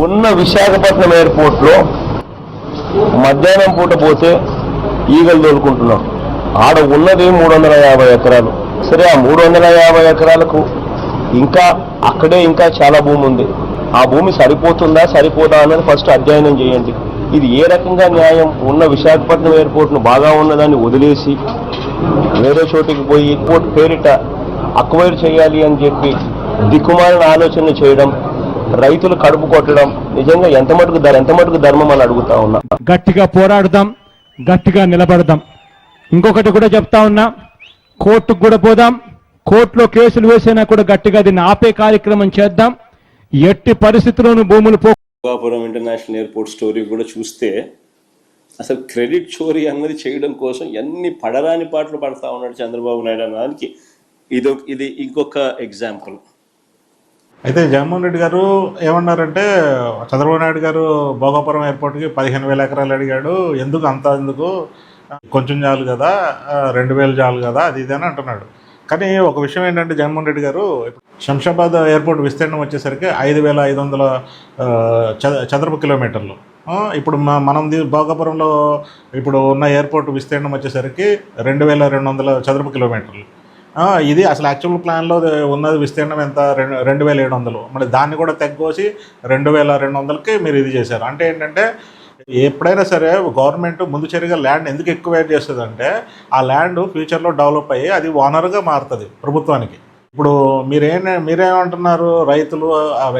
ఉన్న విశాఖపట్నం ఎయిర్పోర్ట్లో మధ్యాహ్నం పూట పోతే ఈగలు తోలుకుంటున్నాం. ఆడ ఉన్నది 350 ఎకరాలు. సరే, ఆ 350 ఎకరాలకు ఇంకా అక్కడే ఇంకా చాలా భూమి ఉంది. ఆ భూమి సరిపోతుందా సరిపోదా అన్నది ఫస్ట్ అధ్యయనం చేయండి. ఇది ఏ రకంగా న్యాయం? ఉన్న విశాఖపట్నం ఎయిర్పోర్ట్ను బాగా ఉన్నదాన్ని వదిలేసి వేరే చోటికి పోయి ఎయిర్పోర్ట్ పేరిట అక్వైర్ చేయాలి అని చెప్పి దిక్కుమాలిన ఆలోచనలు చేయడం, రైతులు కడుపు కొట్టడం నిజంగా ఎంత మటుకు ధర్మం అని అడుగుతా ఉన్నా. గట్టిగా పోరాడదాం, గట్టిగా నిలబడదాం. ఇంకొకటి కూడా చెప్తా ఉన్నా, కోర్టుకు కూడా పోదాం. కోర్టులో కేసులు వేసినా కూడా గట్టిగా దీన్ని ఆపే కార్యక్రమం చేద్దాం. ఎట్టి పరిస్థితుల్లోనూ భూములు భోగాపురం ఇంటర్నేషనల్ ఎయిర్పోర్ట్ స్టోరీ కూడా చూస్తే అసలు క్రెడిట్ చోరీ అన్నది చేయడం కోసం ఎన్ని పడరాని పాటలు పడతా ఉన్నాడు చంద్రబాబు నాయుడు అన్నదానికి ఇది ఇంకొక ఎగ్జాంపుల్. అయితే జగన్మోహన్ రెడ్డి గారు ఏమన్నారంటే, చంద్రబాబు నాయుడు గారు భోగాపురం ఎయిర్పోర్ట్కి 15,000 ఎకరాలు అడిగాడు, ఎందుకు కొంచెం చాలు కదా, 2,000 చాలు కదా, అది ఇది అని అంటున్నాడు. కానీ ఒక విషయం ఏంటంటే, జగన్మోహన్ రెడ్డి గారు శంషాబాద్ ఎయిర్పోర్ట్ విస్తీర్ణం వచ్చేసరికి 5,500 చదరపు కిలోమీటర్లు. ఇప్పుడు మనం భోగాపురంలో ఇప్పుడు ఉన్న ఎయిర్పోర్ట్ విస్తీర్ణం వచ్చేసరికి 2,200 చదరపు కిలోమీటర్లు. ఇది అసలు యాక్చువల్ ప్లాన్లో ఉన్నది విస్తీర్ణం ఎంత? 2,700. మరి దాన్ని కూడా తగ్గోసి 2,200కి మీరు ఇది చేశారు. అంటే ఏంటంటే, ఎప్పుడైనా సరే గవర్నమెంట్ ముందు చర్యగా ల్యాండ్ ఎందుకు ఎక్వైర్ చేస్తుంది అంటే, ఆ ల్యాండ్ ఫ్యూచర్లో డెవలప్ అయ్యి అది ఓనర్గా మారుతుంది ప్రభుత్వానికి. ఇప్పుడు మీరేమంటున్నారు, రైతులు,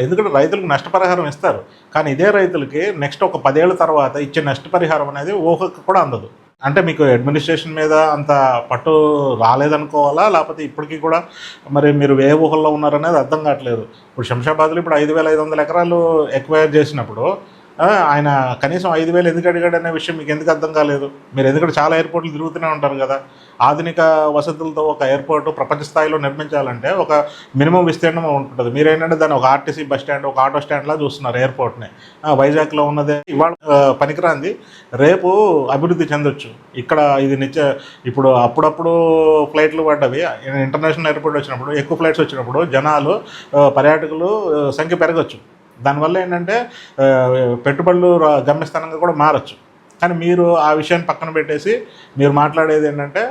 ఎందుకంటే రైతులకు నష్టపరిహారం ఇస్తారు, కానీ ఇదే రైతులకి నెక్స్ట్ ఒక 10 ఏళ్ళ తర్వాత ఇచ్చే నష్టపరిహారం అనేది ఊహకు కూడా అందదు. అంటే మీకు అడ్మినిస్ట్రేషన్ మీద అంత పట్టు రాలేదనుకోవాలా, లేకపోతే ఇప్పటికీ కూడా మరి మీరు ఏ ఊహల్లో ఉన్నారనేది అర్థం కావట్లేదు. ఇప్పుడు శంషాబాద్లో ఇప్పుడు 5,500 ఎకరాలు ఎక్వైర్ చేసినప్పుడు ఆయన కనీసం 5,000 ఎందుకు అడిగాడు అనే విషయం మీకు ఎందుకు అర్థం కాలేదు? మీరు ఎందుకంటే చాలా ఎయిర్పోర్ట్లు తిరుగుతూనే ఉంటారు కదా. ఆధునిక వసతులతో ఒక ఎయిర్పోర్టు ప్రపంచ స్థాయిలో నిర్మించాలంటే ఒక మినిమం విస్తీర్ణం ఉంటుంది. మీరేంటంటే దాన్ని ఒక ఆర్టీసీ బస్ స్టాండ్, ఒక ఆటో స్టాండ్లా చూస్తున్నారు ఎయిర్పోర్ట్ని. వైజాగ్లో ఉన్నదే ఇవాళ పనికిరాంది, రేపు అభివృద్ధి చెందొచ్చు. ఇక్కడ ఇది ఇప్పుడు అప్పుడప్పుడు ఫ్లైట్లు పడ్డవి, ఇంటర్నేషనల్ ఎయిర్పోర్ట్ వచ్చినప్పుడు, ఎక్కువ ఫ్లైట్స్ వచ్చినప్పుడు జనాలు, పర్యాటకులు సంఖ్య పెరగచ్చు. దానివల్ల ఏంటంటే పెట్టుబడులు గమ్యస్థానంగా కూడా మారచ్చు. కానీ మీరు ఆ విషయాన్ని పక్కన పెట్టేసి మీరు మాట్లాడేది ఏంటంటే,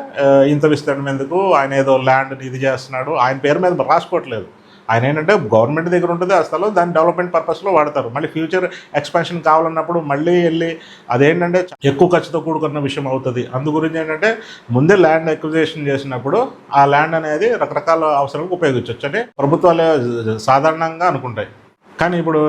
ఇంత విస్తీర్ణం ఎందుకు, ఆయన ఏదో ల్యాండ్ని ఇది చేస్తున్నాడు, ఆయన పేరు మీద రాసుకోవట్లేదు. ఆయన ఏంటంటే గవర్నమెంట్ దగ్గర ఉంటుంది ఆ స్థలం, దాన్ని డెవలప్మెంట్ పర్పస్లో వాడతారు. మళ్ళీ ఫ్యూచర్ ఎక్స్పాన్షన్ కావాలన్నప్పుడు మళ్ళీ వెళ్ళి అదేంటంటే ఎక్కువ ఖర్చుతో కూడుకున్న విషయం అవుతుంది. అందు గురించి ఏంటంటే ముందే ల్యాండ్ ఎక్విజిషన్ చేసినప్పుడు ఆ ల్యాండ్ అనేది రకరకాల అవసరాలకు ఉపయోగించవచ్చు అని ప్రభుత్వాలు సాధారణంగా అనుకుంటాయి. కానీ ఇప్పుడు